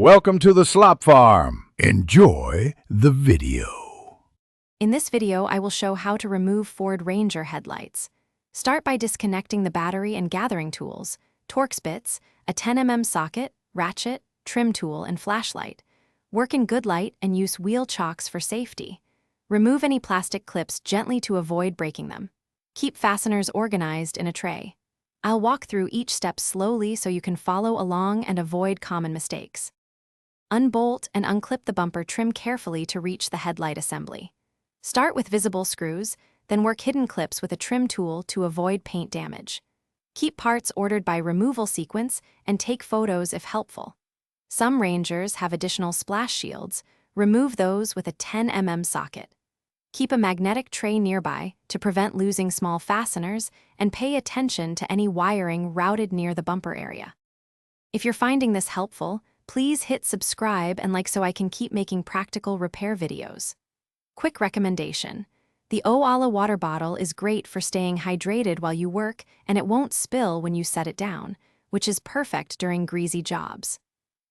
Welcome to the Slop Farm. Enjoy the video. In this video, I will show how to remove Ford Ranger headlights. Start by disconnecting the battery and gathering tools, Torx bits, a 10mm socket, ratchet, trim tool, and flashlight. Work in good light and use wheel chocks for safety. Remove any plastic clips gently to avoid breaking them. Keep fasteners organized in a tray. I'll walk through each step slowly so you can follow along and avoid common mistakes. Unbolt and unclip the bumper trim carefully to reach the headlight assembly. Start with visible screws, then work hidden clips with a trim tool to avoid paint damage. Keep parts ordered by removal sequence and take photos if helpful. Some Rangers have additional splash shields. Remove those with a 10mm socket. Keep a magnetic tray nearby to prevent losing small fasteners and pay attention to any wiring routed near the bumper area. If you're finding this helpful, please hit subscribe and like so I can keep making practical repair videos. Quick recommendation: the Owala water bottle is great for staying hydrated while you work, and it won't spill when you set it down, which is perfect during greasy jobs.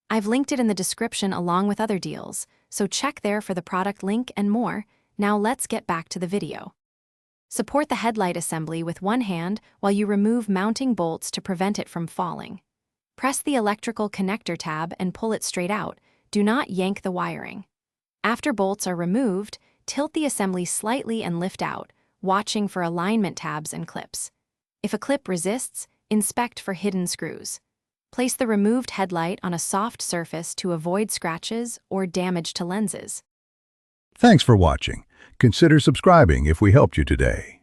I've linked it in the description along with other deals, so check there for the product link and more. Now let's get back to the video. Support the headlight assembly with one hand while you remove mounting bolts to prevent it from falling. Press the electrical connector tab and pull it straight out. Do not yank the wiring. After bolts are removed, tilt the assembly slightly and lift out, watching for alignment tabs and clips. If a clip resists, inspect for hidden screws. Place the removed headlight on a soft surface to avoid scratches or damage to lenses. Thanks for watching. Consider subscribing if we helped you today.